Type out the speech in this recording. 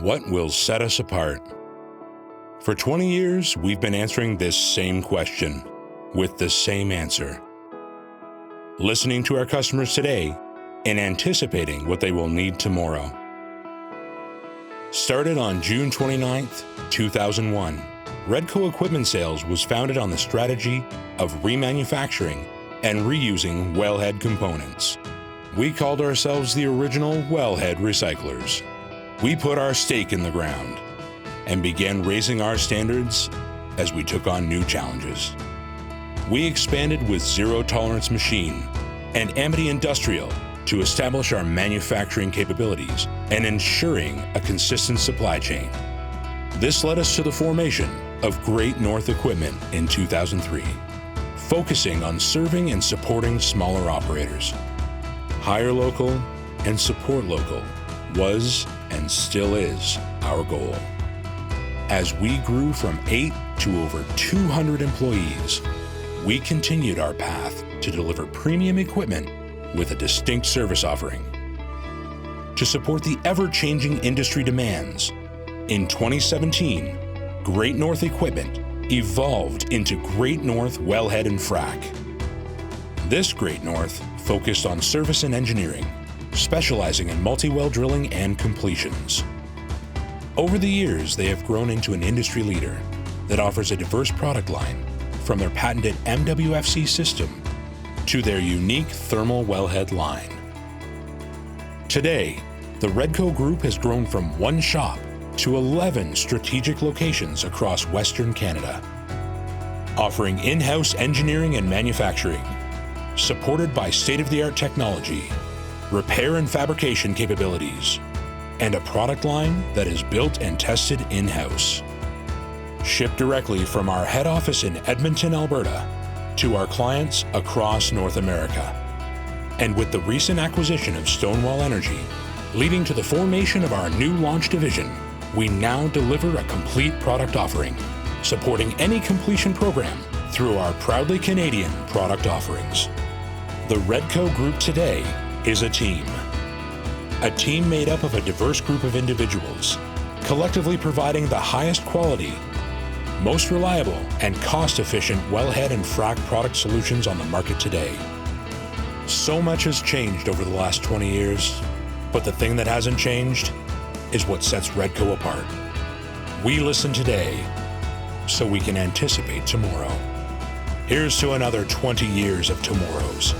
What will set us apart? For 20 years, we've been answering this same question with the same answer. Listening to our customers today and anticipating what they will need tomorrow. Started on June 29, 2001, Redco Equipment Sales was founded on the strategy of remanufacturing and reusing wellhead components. We called ourselves the original wellhead recyclers. We put our stake in the ground and began raising our standards as we took on new challenges. We expanded with Zero Tolerance Machine and Amity Industrial to establish our manufacturing capabilities and ensuring a consistent supply chain. This led us to the formation of Great North Equipment in 2003, focusing on serving and supporting smaller operators. Hire local and support local was and still is our goal. As we grew from 8 to over 200 employees, we continued our path to deliver premium equipment with a distinct service offering. To support the ever-changing industry demands, in 2017, Great North Equipment evolved into Great North Wellhead and Frac. This Great North focused on service and engineering, specializing in multi-well drilling and completions. Over the years, they have grown into an industry leader that offers a diverse product line, from their patented MWFC system to their unique thermal wellhead line. Today, the Redco Group has grown from one shop to 11 strategic locations across Western Canada, offering in-house engineering and manufacturing, supported by state-of-the-art technology, repair and fabrication capabilities, and a product line that is built and tested in-house. Shipped directly from our head office in Edmonton, Alberta, to our clients across North America. And with the recent acquisition of Stonewall Energy, leading to the formation of our new launch division, we now deliver a complete product offering, supporting any completion program through our proudly Canadian product offerings. The Redco Group today is a team made up of a diverse group of individuals, collectively providing the highest quality, most reliable, and cost-efficient wellhead and frac product solutions on the market today. So much has changed over the last 20 years, but the thing that hasn't changed is what sets Redco apart. We listen today so we can anticipate tomorrow. Here's to another 20 years of tomorrows.